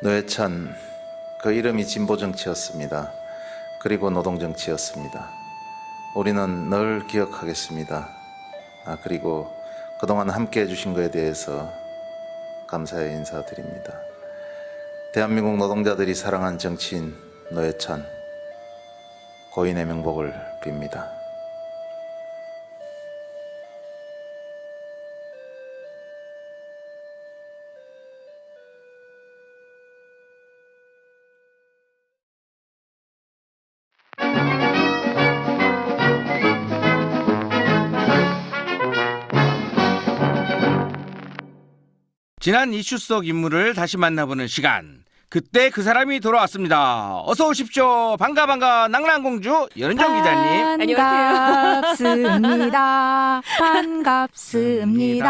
노회찬, 그 이름이 진보정치였습니다. 그리고 노동정치였습니다. 우리는 늘 기억하겠습니다. 그리고 그동안 함께 해주신 것에 대해서 감사의 인사드립니다. 대한민국 노동자들이 사랑한 정치인 노회찬, 고인의 명복을 빕니다. 지난 이슈 속 인물을 다시 만나보는 시간. 그때 그 사람이 돌아왔습니다. 어서 오십시오. 반가 낭랑공주 연은정 기자님. 반갑습니다. 반갑습니다.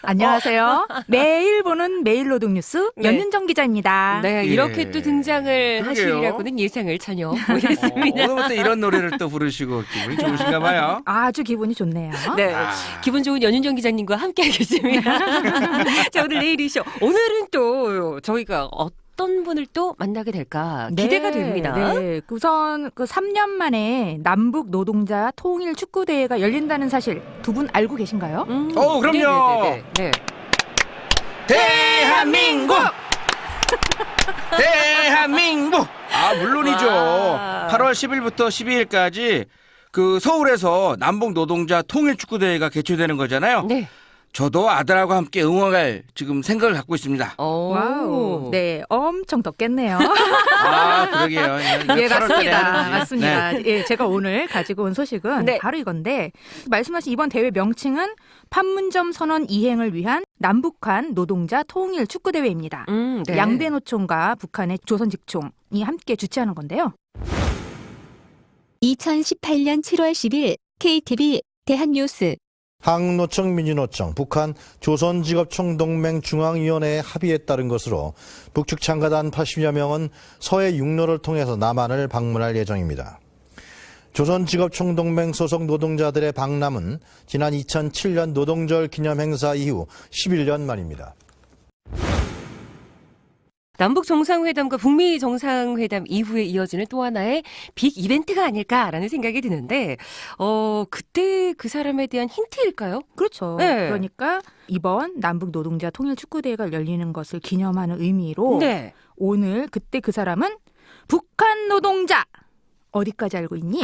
안녕하세요. 매일 보는 매일노동뉴스 연은정 기자입니다. 네, 이렇게 예. 또 등장을 그러게요. 하시리라고는 예상을 전혀 못했습니다. 오늘부터 이런 노래를 또 부르시고 기분이 좋으신가 봐요. 아주 기분이 좋네요. 네, 기분 좋은 연윤정 기자님과 함께하겠습니다. 자, 오늘 내일 이슈. 오늘은 또 저희가 어떤 분을 또 만나게 될까 기대가 됩니다. 네, 우선 그 3년 만에 남북 노동자 통일 축구 대회가 열린다는 사실 두 분 알고 계신가요? 그럼요. 네. 대한민국! 대한민국! 물론이죠. 와. 8월 10일부터 12일까지 그 서울에서 남북 노동자 통일 축구 대회가 개최되는 거잖아요. 네. 저도 아들하고 함께 응원할 지금 생각을 갖고 있습니다. 와우. 네, 엄청 덥겠네요. 그러게요. 예, 8월 달에 맞습니다. 하는지. 맞습니다. 네. 예, 제가 오늘 가지고 온 소식은 네. 바로 이건데, 말씀하신 이번 대회 명칭은 판문점 선언 이행을 위한 남북한 노동자 통일 축구 대회입니다. 네. 양대 노총과 북한의 조선직총이 함께 주최하는 건데요. 2018년 7월 10일 KTV 대한뉴스 한국노총, 민주노총, 북한 조선직업총동맹 중앙위원회의 합의에 따른 것으로 북측 참가단 80여 명은 서해 육로를 통해서 남한을 방문할 예정입니다. 조선직업총동맹 소속 노동자들의 방남은 지난 2007년 노동절 기념행사 이후 11년 만입니다. 남북 정상회담과 북미 정상회담 이후에 이어지는 또 하나의 빅 이벤트가 아닐까라는 생각이 드는데, 그때 그 사람에 대한 힌트일까요? 그렇죠. 네. 그러니까 이번 남북 노동자 통일 축구 대회가 열리는 것을 기념하는 의미로 네. 오늘 그때 그 사람은 북한 노동자 어디까지 알고 있니?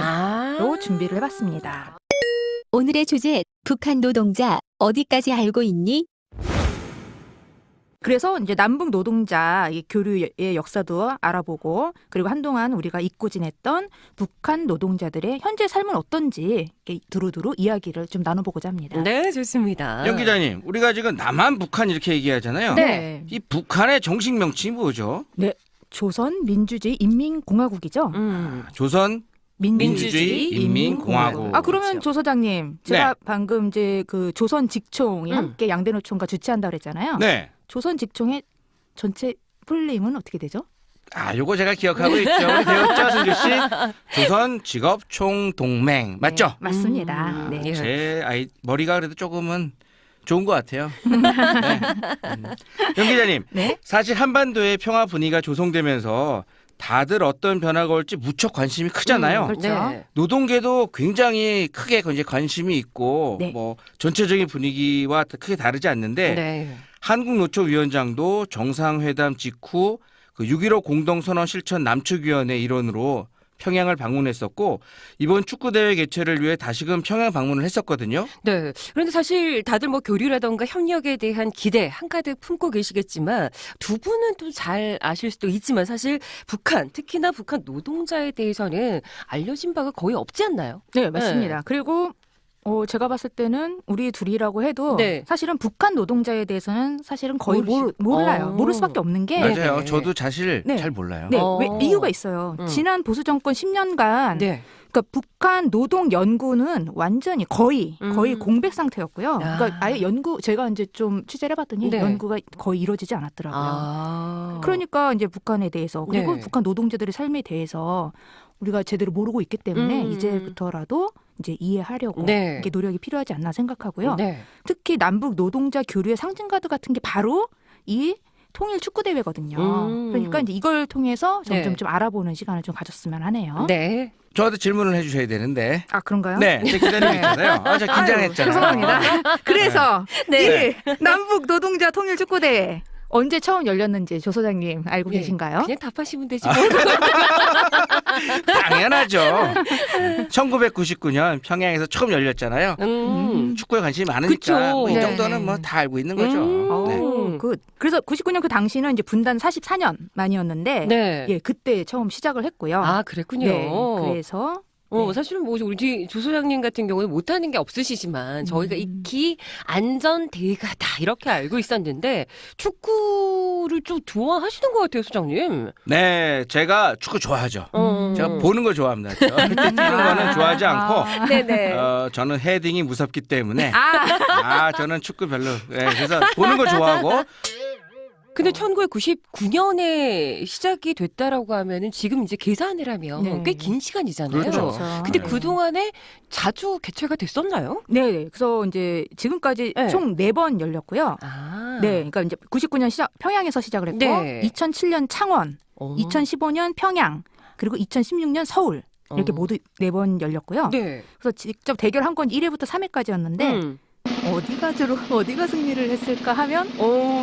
로 준비를 해봤습니다. 오늘의 주제 북한 노동자 어디까지 알고 있니? 그래서 이제 남북 노동자 교류의 역사도 알아보고, 그리고 한동안 우리가 잊고 지냈던 북한 노동자들의 현재 삶은 어떤지 두루두루 이야기를 좀 나눠보고자 합니다. 네, 좋습니다. 연 기자님, 우리가 지금 남한, 북한 이렇게 얘기하잖아요. 네. 이 북한의 정식 명칭이 뭐죠? 네. 조선 민주주의 인민공화국이죠. 조선 민주주의 인민공화국. 그러면 그렇죠. 조 소장님, 제가 방금 이제 그 조선 직총이 함께 양대 노총과 주최한다고 그랬잖아요. 네. 조선 직총의 전체 풀네임은 어떻게 되죠? 요거 제가 기억하고 있죠. 우리 배웠죠, 승주 씨? 조선 직업총동맹 맞죠? 네, 맞습니다. 네. 예. 제 아이 머리가 그래도 조금은 좋은 것 같아요. 네. 연 기자님, 네. 사실 한반도의 평화 분위기가 조성되면서 다들 어떤 변화가 올지 무척 관심이 크잖아요. 그렇죠. 네. 노동계도 굉장히 크게 이제 관심이 있고 네. 뭐 전체적인 분위기와 크게 다르지 않는데 네. 한국노총위원장도 정상회담 직후 그 6.15 공동선언 실천 남측위원회 일원으로 평양을 방문했었고, 이번 축구대회 개최를 위해 다시금 평양 방문을 했었거든요. 네. 그런데 사실 다들 뭐 교류라던가 협력에 대한 기대 한가득 품고 계시겠지만, 두 분은 또 잘 아실 수도 있지만 사실 북한, 특히나 북한 노동자에 대해서는 알려진 바가 거의 없지 않나요? 네, 맞습니다. 그리고 제가 봤을 때는 우리 둘이라고 해도 네. 사실은 북한 노동자에 대해서는 사실은 거의 모르시- 몰라요. 어. 모를 수밖에 없는 게 맞아요. 네. 저도 사실 네. 잘 몰라요. 네, 어. 왜 이유가 있어요. 지난 보수 정권 10년간 네. 그러니까 북한 노동 연구는 완전히 거의 공백 상태였고요. 그러니까 아예 연구 제가 이제 좀 취재를 해봤더니 네. 연구가 거의 이루어지지 않았더라고요. 그러니까 그러니까 이제 북한에 대해서 그리고 네. 북한 노동자들의 삶에 대해서 우리가 제대로 모르고 있기 때문에 이제부터라도 이제 이해하려고 네. 이게 노력이 필요하지 않나 생각하고요. 네. 특히 남북 노동자 교류의 상징 카드 같은 게 바로 이 통일 축구 대회거든요. 음. 그러니까 이제 이걸 통해서 점점 네. 좀 알아보는 시간을 좀 가졌으면 하네요. 네. 저한테 질문을 해주셔야 되는데. 아 그런가요? 네, 제 기다리고 있잖아요. 아, 저 긴장했잖아요. 죄송합니다. 그래서 네. 이 남북 노동자 통일 축구 대회 언제 처음 열렸는지 조 소장님 알고 네. 계신가요? 그냥 답하시면 되지. 뭐. 당연하죠. 1999년 평양에서 처음 열렸잖아요. 축구에 관심이 많으니까 그쵸. 뭐이 네. 정도는 뭐 다 알고 있는 거죠. 네. 그래서 99년 그 당시는 이제 분단 44년 만이었는데 네. 예, 그때 처음 시작을 했고요. 아, 그랬군요. 네, 그래서 네. 사실은 뭐 우리 조 소장님 같은 경우는 못하는 게 없으시지만 저희가 익히 안전 대가다 이렇게 알고 있었는데 축구를 좀 좋아하시는 것 같아요, 소장님. 네, 제가 축구 좋아하죠. 어. 제가 보는 거 좋아합니다. 뛰는 거는 좋아하지 않고 네네. 저는 헤딩이 무섭기 때문에 아, 저는 축구 별로. 네, 그래서 보는 거 좋아하고. 근데 1999년에 시작이 됐다라고 하면은 지금 이제 계산을 하면 네. 꽤 긴 시간이잖아요. 그렇죠. 근데 네. 그동안에 자주 개최가 됐었나요? 네, 그래서 이제 지금까지 네. 총 4번 열렸고요. 아. 네, 그러니까 이제 99년 평양에서 시작을 했고, 네. 2007년 창원, 2015년 평양, 그리고 2016년 서울 이렇게 모두 4번 열렸고요. 네. 그래서 직접 대결한 건 1회부터 3회까지였는데 어디가 승리를 했을까 하면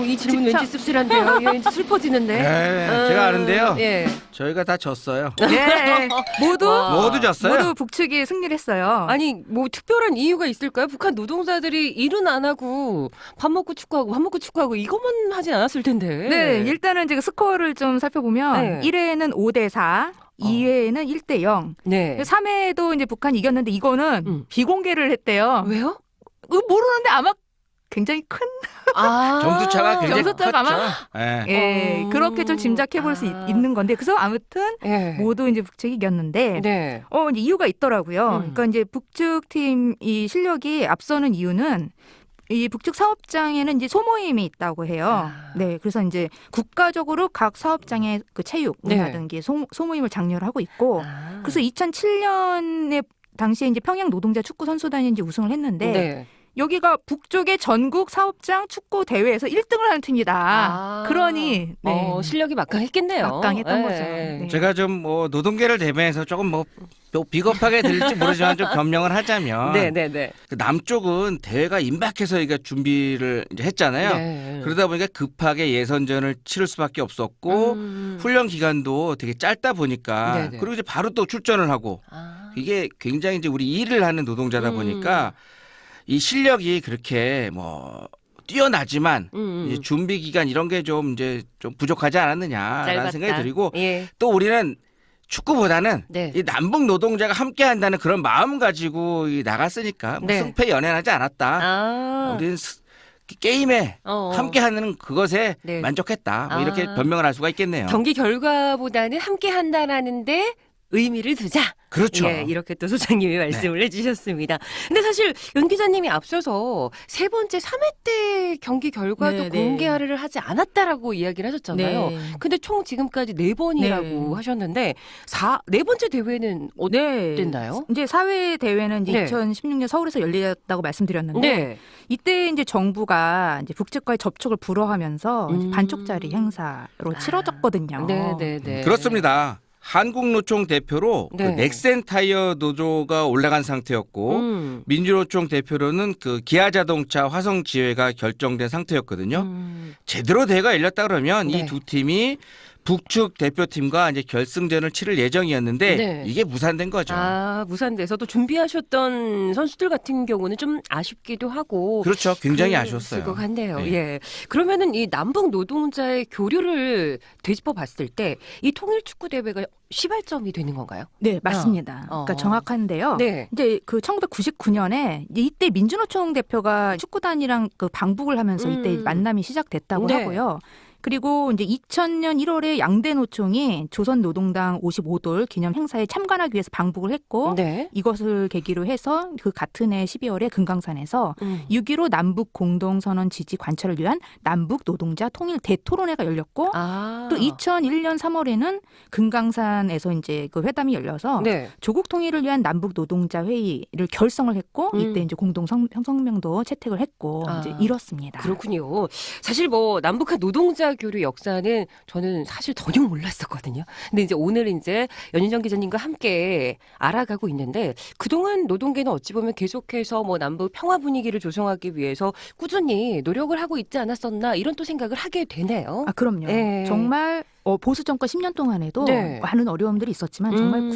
이 질문 직접- 왠지 씁쓸한데요. 왠지 슬퍼지는데. 네, 제가 아는데요. 예. 저희가 다 졌어요. 네, 모두 와. 모두 졌어요. 모두 북측이 승리를 했어요. 아니 뭐 특별한 이유가 있을까요? 북한 노동자들이 일은 안 하고 밥 먹고 축구하고 이것만 하진 않았을 텐데. 네, 일단은 이제 스코어를 좀 살펴보면 네. 1회에는 5대4, 2회에는 1대0, 네. 3회에도 이제 북한이 이겼는데 이거는 비공개를 했대요. 왜요? 모르는데 아마 굉장히 큰 점수 차가 굉장히 점수차가 컸죠. 아마- 네. 예, 그렇게 좀 짐작해 볼 수 있는 건데 그래서 아무튼 예. 모두 이제 북측이 이겼는데 네. 이제 이유가 있더라고요. 그러니까 이제 북측 팀 이 실력이 앞서는 이유는 이 북측 사업장에는 이제 소모임이 있다고 해요. 네, 그래서 이제 국가적으로 각 사업장의 그 체육, 문화 네. 등의 소모임을 장려를 하고 있고, 아. 그래서 2007년에 당시에 이제 평양 노동자 축구 선수단이 이제 우승을 했는데 네. 여기가 북쪽의 전국 사업장 축구 대회에서 1등을 하는 팀이다. 아. 그러니 네. 실력이 막강했겠네요. 막강했던 예. 거죠. 네. 제가 좀 뭐 노동계를 대변해서 조금 뭐 비겁하게 들릴지 모르지만 좀 변명을 하자면 네네네. 그 남쪽은 대회가 임박해서 이게 준비를 이제 했잖아요. 네. 그러다 보니까 급하게 예선전을 치를 수밖에 없었고 훈련 기간도 되게 짧다 보니까 네네. 그리고 이제 바로 또 출전을 하고 아. 이게 굉장히 이제 우리 일을 하는 노동자다 보니까 이 실력이 그렇게 뭐 뛰어나지만 이제 준비 기간 이런 게 좀 이제 좀 부족하지 않았느냐라는 짧았다. 생각이 들고 예. 또 우리는 축구보다는 네. 이 남북 노동자가 함께 한다는 그런 마음 가지고 나갔으니까 뭐 네. 승패 연연하지 않았다. 아. 우리는 게임에 어. 함께하는 그것에 네. 만족했다. 뭐 아. 이렇게 변명을 할 수가 있겠네요. 경기 결과보다는 함께 한다라는데 의미를 두자. 그렇죠. 예, 이렇게 또 소장님이 말씀을 해주셨습니다. 근데 사실 윤 기자님이 앞서서 세 번째 3회 때 경기 결과도 네, 네. 공개를 하지 않았다라고 이야기를 하셨잖아요. 네. 근데 총 지금까지 4번이라고 네. 하셨는데 네 번째 대회는 네. 어땠나요? 이제 4회 대회는 이제 네. 2016년 서울에서 열렸다고 말씀드렸는데 네. 이때 이제 정부가 이제 북측과의 접촉을 불허하면서 이제 반쪽짜리 행사로 치러졌거든요. 네네네. 그렇습니다. 한국노총 대표로 네. 그 넥센 타이어 노조가 올라간 상태였고 민주노총 대표로는 그 기아자동차 화성지회가 결정된 상태였거든요. 제대로 대회가 열렸다 그러면 네. 이 두 팀이 북측 대표팀과 이제 결승전을 치를 예정이었는데 네. 이게 무산된 거죠. 아, 무산돼서 또 준비하셨던 선수들 같은 경우는 좀 아쉽기도 하고. 그렇죠. 굉장히 그랬을 아쉬웠어요. 것 같네요. 네. 예. 그러면은 이 남북 노동자의 교류를 되짚어 봤을 때 이 통일 축구 대회가 시발점이 되는 건가요? 네, 맞습니다. 그러니까 정확한데요. 네. 이제 그 1999년에 이때 민주노총 대표가 축구단이랑 그 방북을 하면서 이때 만남이 시작됐다고 네. 하고요. 그리고 이제 2000년 1월에 양대 노총이 조선노동당 55돌 기념 행사에 참관하기 위해서 방북을 했고 네. 이것을 계기로 해서 그 같은 해 12월에 금강산에서 6.15 남북 공동선언 지지 관철을 위한 남북 노동자 통일 대토론회가 열렸고 또 2001년 3월에는 금강산에서 이제 그 회담이 열려서 네. 조국 통일을 위한 남북 노동자 회의를 결성을 했고 이때 이제 공동 성명도 채택을 했고 이제 이렇습니다. 그렇군요. 사실 뭐 남북한 노동자 노동자 교류 역사는 저는 사실 전혀 몰랐었거든요. 근데 이제 오늘 이제 연윤정 기자님과 함께 알아가고 있는데 그동안 노동계는 어찌 보면 계속해서 뭐 남북 평화 분위기를 조성하기 위해서 꾸준히 노력을 하고 있지 않았었나 이런 또 생각을 하게 되네요. 아, 그럼요. 네. 정말 보수 정권 10년 동안에도 네. 많은 어려움들이 있었지만 정말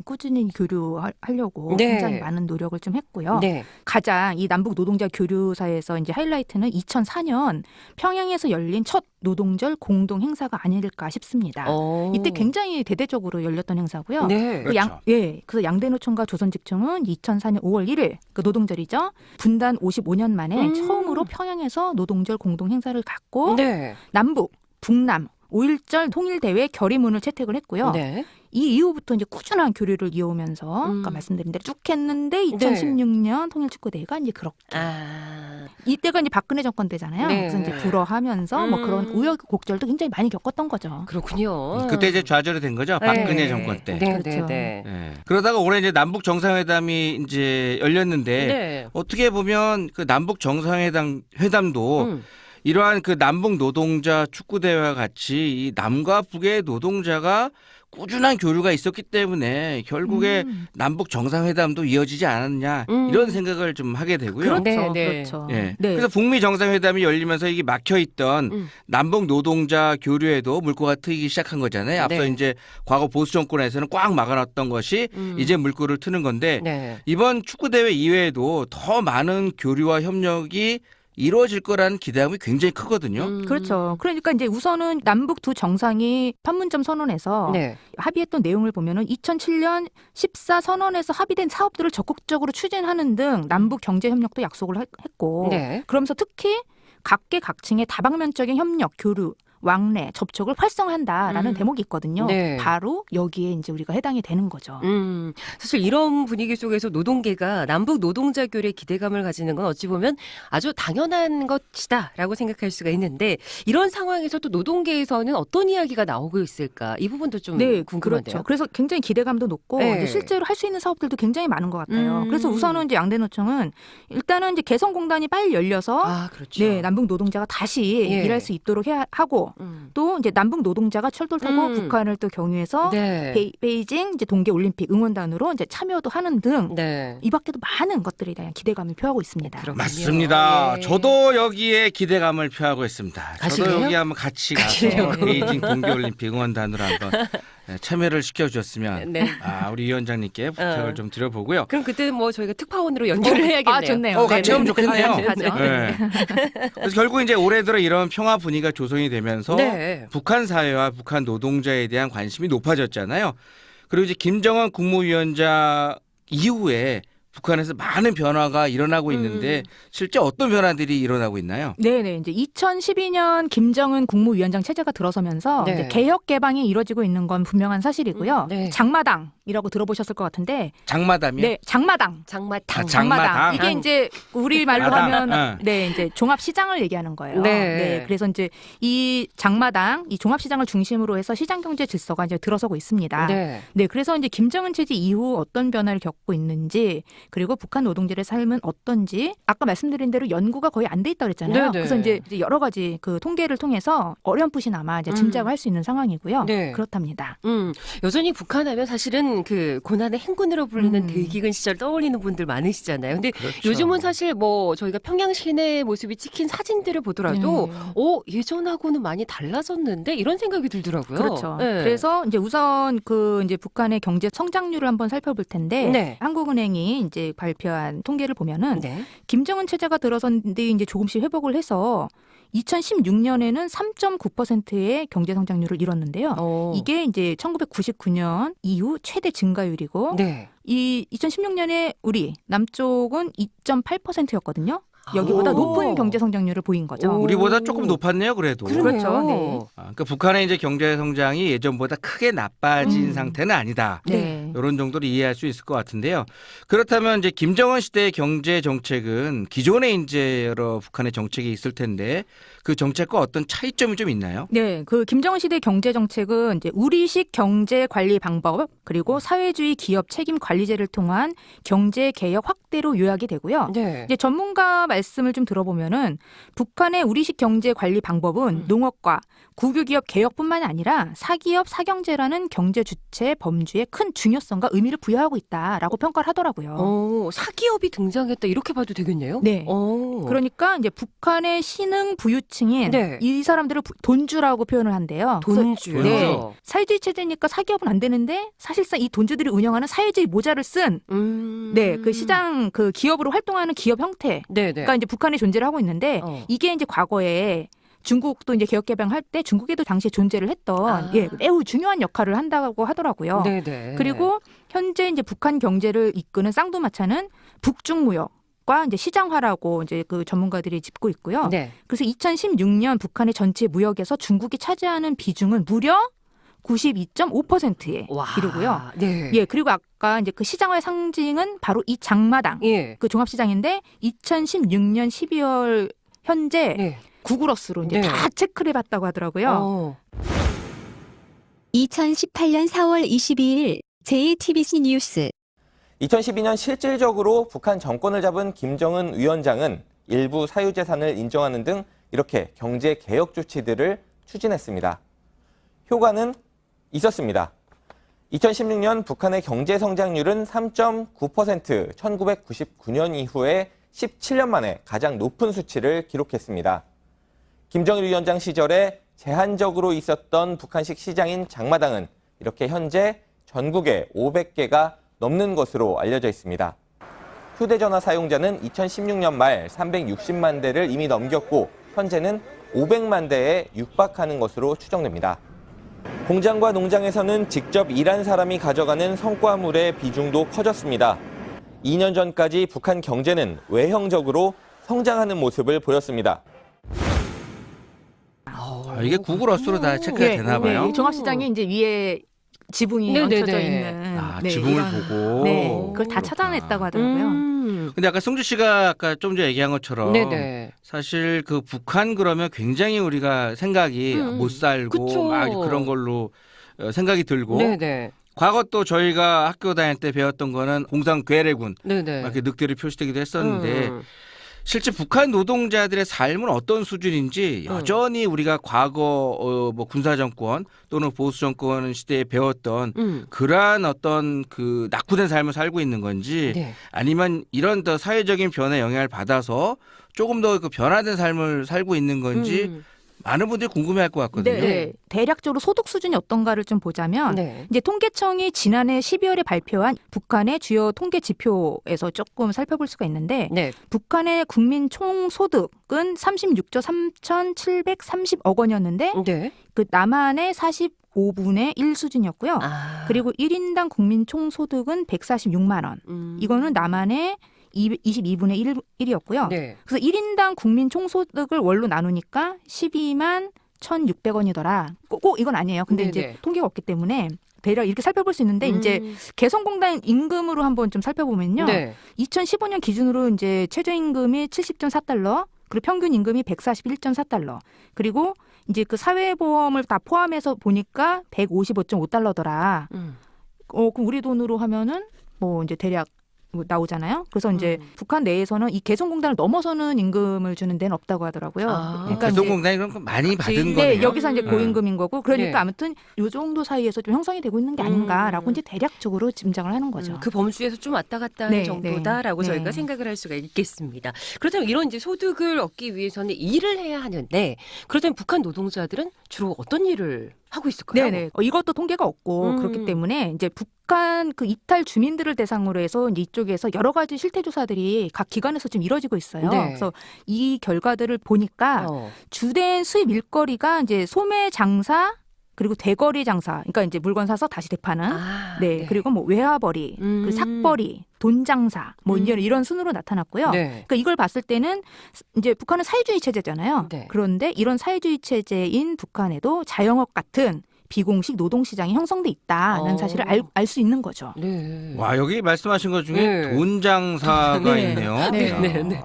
꾸준히 교류하려고 네. 굉장히 많은 노력을 좀 했고요. 네. 가장 이 남북 노동자 교류사에서 이제 하이라이트는 2004년 평양에서 열린 첫 노동절 공동 행사가 아닐까 싶습니다. 이때 굉장히 대대적으로 열렸던 행사고요. 네. 그렇죠. 그래서 양대노총과 조선직총은 2004년 5월 1일 그 노동절이죠. 분단 55년 만에 처음으로 평양에서 노동절 공동 행사를 갖고 네. 남북, 북남 5.1절 통일대회 결의문을 채택을 했고요. 네. 이 이후부터 이제 꾸준한 교류를 이어오면서 아까 말씀드린 대로 쭉 했는데 2016년 통일축구대회가 이제 그렇게 이때가 이제 박근혜 정권 때잖아요. 네. 그래서 이제 불허하면서 뭐 그런 우여곡절도 굉장히 많이 겪었던 거죠. 그렇군요. 그때 이제 좌절이 된 거죠. 박근혜 네. 정권 때. 네, 그렇죠. 네, 네. 예. 그러다가 올해 이제 남북 정상회담이 이제 열렸는데 네. 어떻게 보면 그 남북 정상회담도 이러한 그 남북 노동자 축구 대회와 같이 이 남과 북의 노동자가 꾸준한 교류가 있었기 때문에 결국에 남북 정상회담도 이어지지 않았냐 이런 생각을 좀 하게 되고요. 그렇죠. 네, 네. 그렇죠. 예. 네. 그래서 북미 정상회담이 열리면서 이게 막혀 있던 남북 노동자 교류에도 물꼬가 트이기 시작한 거잖아요. 앞서 네. 이제 과거 보수 정권에서는 꽉 막아놨던 것이 이제 물꼬를 트는 건데 네. 이번 축구 대회 이외에도 더 많은 교류와 협력이 이루어질 거라는 기대감이 굉장히 크거든요. 그렇죠. 그러니까 이제 우선은 남북 두 정상이 판문점 선언에서 네. 합의했던 내용을 보면은 2007년 14 선언에서 합의된 사업들을 적극적으로 추진하는 등 남북 경제 협력도 약속을 했고 네. 그러면서 특히 각계각층의 다방면적인 협력, 교류, 왕래, 접촉을 활성화한다라는 대목이 있거든요. 네. 바로 여기에 이제 우리가 해당이 되는 거죠. 사실 이런 분위기 속에서 노동계가 남북 노동자 교류에 기대감을 가지는 건 어찌 보면 아주 당연한 것이다라고 생각할 수가 있는데 이런 상황에서 또 노동계에서는 어떤 이야기가 나오고 있을까 이 부분도 좀 네, 궁금한데요. 그렇죠. 그래서 굉장히 기대감도 높고 네. 이제 실제로 할 수 있는 사업들도 굉장히 많은 것 같아요. 그래서 우선은 이제 양대노총은 일단은 이제 개성공단이 빨리 열려서 아, 그렇죠. 네, 남북 노동자가 다시 예. 일할 수 있도록 하고 또 이제 남북 노동자가 철도를 타고 북한을 또 경유해서 네. 베이징 이제 동계 올림픽 응원단으로 이제 참여도 하는 등 네. 이 밖에도 많은 것들에 대한 기대감을 표하고 있습니다. 그렇군요. 맞습니다. 예. 저도 여기에 기대감을 표하고 있습니다. 가실래요? 저도 여기 한번 같이 가서 가시려고. 베이징 동계올림픽 응원단으로 한번 참여를 시켜주셨으면 네. 우리 위원장님께 부탁을 좀 드려보고요. 그럼 그때는 뭐 저희가 특파원으로 연결을 해야겠네요. 아, 좋네요. 같이 하면 좋겠네요. 하죠. 네. 그래서 결국 이제 올해 들어 이런 평화 분위기가 조성이 되면서 네. 북한 사회와 북한 노동자에 대한 관심이 높아졌잖아요. 그리고 이제 김정은 국무위원장 이후에 북한에서 많은 변화가 일어나고 있는데 실제 어떤 변화들이 일어나고 있나요? 네네. 이제 2012년 김정은 국무위원장 체제가 들어서면서 네. 이제 개혁 개방이 이루어지고 있는 건 분명한 사실이고요. 네. 장마당이라고 들어보셨을 것 같은데, 장마담이요? 네, 장마당. 장마당. 장마당. 이게 이제 우리 말로 마당. 하면 네, 이제 종합시장을 얘기하는 거예요. 네. 그래서 이제 이 장마당, 이 종합시장을 중심으로 해서 시장 경제 질서가 이제 들어서고 있습니다. 네. 네, 그래서 이제 김정은 체제 이후 어떤 변화를 겪고 있는지, 그리고 북한 노동자의 삶은 어떤지, 아까 말씀드린 대로 연구가 거의 안 돼 있다고 그랬잖아요. 네네. 그래서 이제 여러 가지 그 통계를 통해서 어렴풋이나마 이제 짐작을 할 수 있는 상황이고요. 네. 그렇답니다. 여전히 북한하면 사실은 그 고난의 행군으로 불리는 대기근 시절 떠올리는 분들 많으시잖아요. 근데 그렇죠. 요즘은 사실 뭐 저희가 평양 시내 모습이 찍힌 사진들을 보더라도 예전하고는 많이 달라졌는데 이런 생각이 들더라고요. 그렇죠. 네. 그래서 이제 우선 그 이제 북한의 경제 성장률을 한번 살펴볼 텐데, 네. 한국은행이 이제 발표한 통계를 보면은 네. 김정은 체제가 들어선 뒤 이제 조금씩 회복을 해서 2016년에는 3.9%의 경제 성장률을 이뤘는데요. 이게 이제 1999년 이후 최대 증가율이고, 네. 이 2016년에 우리 남쪽은 2.8%였거든요. 여기보다 오. 높은 경제 성장률을 보인 거죠. 오. 우리보다 조금 높았네요, 그래도. 그렇죠. 네. 그러니까 북한의 이제 경제 성장이 예전보다 크게 나빠진 상태는 아니다. 네. 이런 정도로 이해할 수 있을 것 같은데요. 그렇다면 이제 김정은 시대의 경제 정책은 기존에 이제 여러 북한의 정책이 있을 텐데 그 정책과 어떤 차이점이 좀 있나요? 네, 그 김정은 시대 경제 정책은 이제 우리식 경제 관리 방법 그리고 사회주의 기업 책임 관리제를 통한 경제 개혁 확대로 요약이 되고요. 네. 이제 전문가 말씀을 좀 들어보면은 북한의 우리식 경제 관리 방법은 농업과 국유기업 개혁뿐만 아니라 사기업 사경제라는 경제 주체 범주에 큰 중요성과 의미를 부여하고 있다라고 평가를 하더라고요. 사기업이 등장했다 이렇게 봐도 되겠네요. 네. 그러니까 이제 북한의 신흥 부유층인 네. 이 사람들을 돈주라고 표현을 한대요. 돈주요. 네. 사회주의 체제니까 사기업은 안 되는데 사실상 이 돈주들이 운영하는 사회주의 모자를 쓴 네, 그 시장 그 기업으로 활동하는 기업 형태가 네네. 이제 북한에 존재를 하고 있는데 이게 이제 과거에 중국도 이제 개혁 개방할 때 중국에도 당시에 존재를 했던 예, 매우 중요한 역할을 한다고 하더라고요. 네네. 그리고 현재 이제 북한 경제를 이끄는 쌍두마차는 북중 무역과 이제 시장화라고 이제 그 전문가들이 짚고 있고요. 네. 그래서 2016년 북한의 전체 무역에서 중국이 차지하는 비중은 무려 92.5%에 이르고요. 네. 예, 그리고 아까 이제 그 시장화의 상징은 바로 이 장마당, 예. 그 종합시장인데 2016년 12월 현재 네. 구글어스로 이제 네. 다 체크를 해봤다고 하더라고요. 2018년 4월 22일 JTBC 뉴스 2012년 실질적으로 북한 정권을 잡은 김정은 위원장은 일부 사유재산을 인정하는 등 이렇게 경제 개혁 조치들을 추진했습니다. 효과는 있었습니다. 2016년 북한의 경제 성장률은 3.9%, 1999년 이후에 17년 만에 가장 높은 수치를 기록했습니다. 김정일 위원장 시절에 제한적으로 있었던 북한식 시장인 장마당은 이렇게 현재 전국에 500개가 넘는 것으로 알려져 있습니다. 휴대전화 사용자는 2016년 말 360만 대를 이미 넘겼고 현재는 500만 대에 육박하는 것으로 추정됩니다. 공장과 농장에서는 직접 일한 사람이 가져가는 성과물의 비중도 커졌습니다. 2년 전까지 북한 경제는 외형적으로 성장하는 모습을 보였습니다. 이게 구글어스로 다 체크가 되나 봐요. 네, 종합시장이 이제 위에 지붕이 네네네. 얹혀져 있는 네, 지붕을 이런, 보고. 네, 그걸 다 찾아냈다고 하더라고요. 근데 아까 승주 씨가 아까 좀 전에 얘기한 것처럼 네네. 사실 그 북한 그러면 굉장히 우리가 생각이 못 살고 그쵸. 막 그런 걸로 생각이 들고 네네. 과거 또 저희가 학교 다닐 때 배웠던 거는 공산 괴뢰군 네네. 막 이렇게 늑대로 표시되기도 했었는데 실제 북한 노동자들의 삶은 어떤 수준인지 여전히 우리가 과거 뭐 군사 정권 또는 보수 정권 시대에 배웠던 그러한 어떤 그 낙후된 삶을 살고 있는 건지 네. 아니면 이런 더 사회적인 변화에 영향을 받아서 조금 더 그 변화된 삶을 살고 있는 건지 많은 분들이 궁금해할 것 같거든요. 네, 대략적으로 소득 수준이 어떤가를 좀 보자면 네. 이제 통계청이 지난해 12월에 발표한 북한의 주요 통계 지표에서 조금 살펴볼 수가 있는데 네. 북한의 국민 총 소득은 36조 3,730억 원이었는데 네. 그 남한의 45분의 1 수준이었고요. 그리고 1인당 국민 총 소득은 146만 원. 이거는 남한의 22분의 1이었고요. 네. 그래서 1인당 국민 총소득을 월로 나누니까 12만 1,600원이더라. 꼭 이건 아니에요. 근데 네네. 이제 통계가 없기 때문에 대략 이렇게 살펴볼 수 있는데 이제 개성공단 임금으로 한번 좀 살펴보면요. 네. 2015년 기준으로 이제 최저임금이 70.4달러, 그리고 평균 임금이 141.4달러. 그리고 이제 그 사회보험을 다 포함해서 보니까 155.5달러더라. 그럼 우리 돈으로 하면은 뭐 이제 대략 나오잖아요. 그래서 이제 북한 내에서는 이 개성공단을 넘어서는 임금을 주는 데는 없다고 하더라고요. 그러니까 개성공단이 그런 거 많이 받은 거네요. 네, 여기서 이제 고임금인 거고. 그러니까 네. 아무튼 요 정도 사이에서 좀 형성이 되고 있는 게 아닌가라고 이제 대략적으로 짐작을 하는 거죠. 그 범주에서 좀 왔다 갔다 하는 네, 정도다라고 네. 저희가 네. 생각을 할 수가 있겠습니다. 그렇다면 이런 이제 소득을 얻기 위해서는 일을 해야 하는데 그렇다면 북한 노동자들은 주로 어떤 일을 하고 있을까요? 네네. 이것도 통계가 없고 그렇기 때문에 이제 북한 그 이탈 주민들을 대상으로 해서 이제 이쪽에서 여러 가지 실태 조사들이 각 기관에서 좀 이루어지고 있어요. 네. 그래서 이 결과들을 보니까 주된 수입 일거리가 이제 소매 장사 그리고 대거리 장사, 그러니까 이제 물건 사서 다시 되파는, 네, 그리고 뭐 외화벌이, 그리고 삭벌이, 돈 장사, 뭐 이런 순으로 나타났고요. 네. 그러니까 이걸 봤을 때는 이제 북한은 사회주의 체제잖아요. 네. 그런데 이런 사회주의 체제인 북한에도 자영업 같은 비공식 노동시장이 형성돼 있다는 사실을 알 수 있는 거죠. 네. 와, 여기 말씀하신 것 중에 네. 돈 장사가 네. 있네요. 네. 야, 네, 네.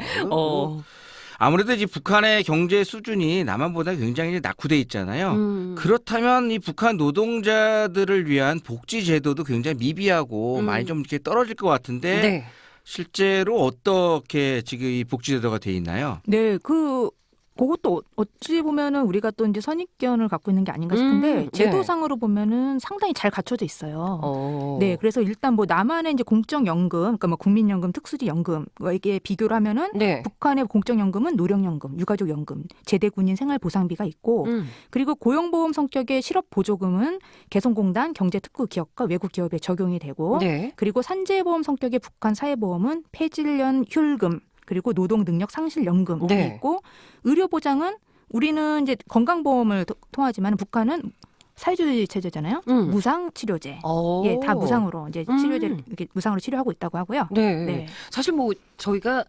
아무래도 이제 북한의 경제 수준이 남한보다 굉장히 낙후돼 있잖아요. 그렇다면 이 북한 노동자들을 위한 복지 제도도 굉장히 미비하고 많이 좀 이렇게 떨어질 것 같은데 네. 실제로 어떻게 지금 이 복지 제도가 돼 있나요? 네, 그것도 어찌 보면은 우리가 또 이제 선입견을 갖고 있는 게 아닌가 싶은데 네. 제도상으로 보면은 상당히 잘 갖춰져 있어요. 네, 그래서 일단 뭐 남한의 이제 공적연금, 그러니까 뭐 국민연금, 특수지연금에게 비교를 하면은 네. 북한의 공적연금은 노령연금, 유가족연금, 제대군인 생활보상비가 있고 그리고 고용보험 성격의 실업보조금은 개성공단, 경제특구기업과 외국기업에 적용이 되고 네. 그리고 산재보험 성격의 북한 사회보험은 폐질련 휴일금 그리고 노동능력 상실연금이 네. 있고 의료보장은 우리는 이제 건강보험을 통하지만 북한은 사회주의 체제잖아요. 무상치료제. 예, 다 무상으로 이제 치료제를 이렇게 무상으로 치료하고 있다고 하고요. 네. 네. 사실 뭐 저희가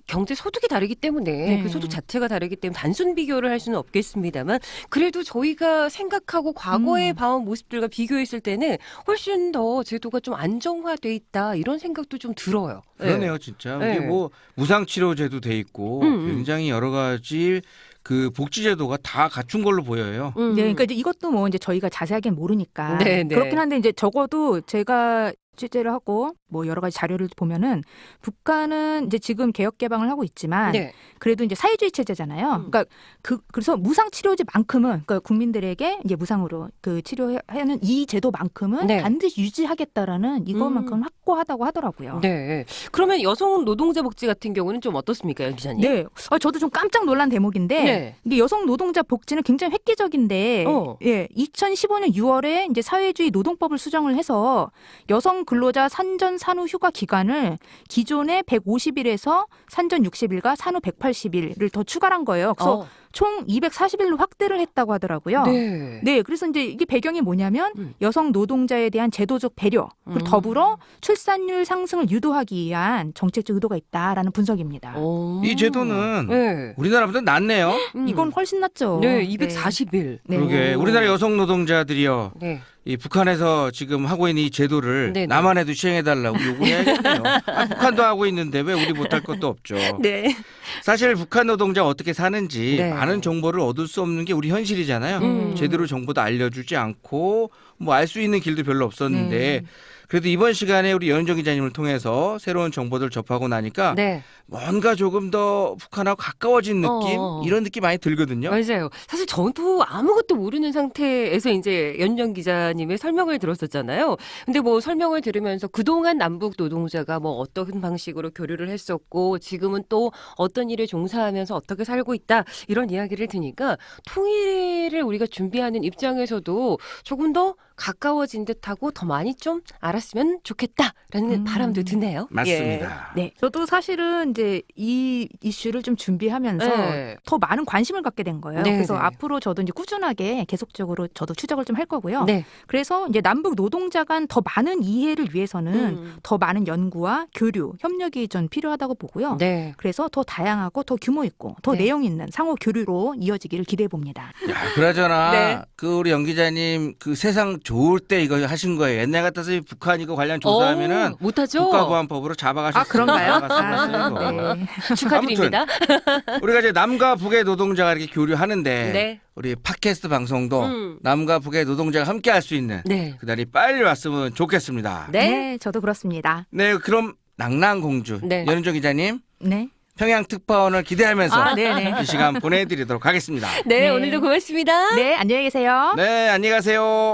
경제 소득이 다르기 때문에 네. 그 소득 자체가 다르기 때문에 단순 비교를 할 수는 없겠습니다만 그래도 저희가 생각하고 과거에 봐온 모습들과 비교했을 때는 훨씬 더 제도가 좀 안정화돼 있다 이런 생각도 좀 들어요. 그러네요, 진짜. 네. 이게 뭐 무상치료제도 돼 있고 굉장히 여러 가지 그 복지 제도가 다 갖춘 걸로 보여요. 네, 그러니까 이제 이것도 뭐 이제 저희가 자세하게 모르니까 네, 네. 그렇긴 한데 이제 적어도 제가 취재를 하고 뭐 여러 가지 자료를 보면은 북한은 이제 지금 개혁 개방을 하고 있지만 네. 그래도 이제 사회주의 체제잖아요. 그러니까 그래서 무상 치료제만큼은 그러니까 국민들에게 이제 무상으로 그 치료하는 이 제도만큼은 네. 반드시 유지하겠다라는 이것만큼은 확고하다고 하더라고요. 네. 그러면 여성 노동자 복지 같은 경우는 좀 어떻습니까, 연 기자님? 네, 저도 좀 깜짝 놀란 대목인데 네. 이게 여성 노동자 복지는 굉장히 획기적인데, 예, 2015년 6월에 이제 사회주의 노동법을 수정을 해서 여성 근로자 산전 산후 휴가 기간을 기존의 150일에서 산전 60일과 산후 180일을 더 추가한 거예요. 그래서 총 240일로 확대를 했다고 하더라고요. 네. 네, 그래서 이제 이게 배경이 뭐냐면 여성 노동자에 대한 제도적 배려 그리고 더불어 출산율 상승을 유도하기 위한 정책적 의도가 있다라는 분석입니다. 이 제도는 네. 우리나라보다 낫네요. 이건 훨씬 낫죠. 네, 240일. 네. 그러게 우리나라 여성 노동자들이요. 네. 이 북한에서 지금 하고 있는 이 제도를 네네. 남한에도 시행해달라고 요구해야겠네요. 북한도 하고 있는데 왜 우리 못할 것도 없죠. 네. 사실 북한 노동자가 어떻게 사는지 네. 많은 정보를 얻을 수 없는 게 우리 현실이잖아요. 제대로 정보도 알려주지 않고 뭐 알 수 있는 길도 별로 없었는데 그래도 이번 시간에 우리 연정 기자님을 통해서 새로운 정보들 접하고 나니까 네. 뭔가 조금 더 북한하고 가까워진 느낌 이런 느낌 많이 들거든요. 맞아요. 사실 저도 아무것도 모르는 상태에서 이제 연정 기자님의 설명을 들었었잖아요. 근데 뭐 설명을 들으면서 그동안 남북 노동자가 뭐 어떤 방식으로 교류를 했었고 지금은 또 어떤 일에 종사하면서 어떻게 살고 있다 이런 이야기를 드니까 통일을 우리가 준비하는 입장에서도 조금 더 가까워진 듯하고 더 많이 좀 알았으면 좋겠다라는 바람도 드네요. 맞습니다. 네, 저도 사실은 이제 이 이슈를 좀 준비하면서 네. 더 많은 관심을 갖게 된 거예요. 네, 그래서 네. 앞으로 저도 이제 꾸준하게 계속적으로 저도 추적을 좀 할 거고요. 네. 그래서 이제 남북 노동자 간 더 많은 이해를 위해서는 더 많은 연구와 교류, 협력이 좀 필요하다고 보고요. 네. 그래서 더 다양하고 더 규모 있고 더 네. 내용 있는 상호 교류로 이어지기를 기대해 봅니다. 야, 그나저나 네. 그 우리 연 기자님 그 세상 좋을 때 이거 하신 거예요. 옛날 같아서 북한 이거 관련 조사하면은 못하죠. 국가보안법으로 잡아가셨어요. 그런가요? 잡아갔어요. 네. 축하드립니다. 우리가 이제 남과 북의 노동자가 이렇게 교류하는데 네. 우리 팟캐스트 방송도 남과 북의 노동자가 함께 할 수 있는 네. 그날이 빨리 왔으면 좋겠습니다. 네. 네, 저도 그렇습니다. 네, 그럼 낭낭공주 네. 연은정 기자님 네. 평양 특파원을 기대하면서 네네. 이 시간 보내드리도록 하겠습니다. 네, 네. 오늘도 고맙습니다. 네, 안녕히 계세요. 네, 안녕히 가세요.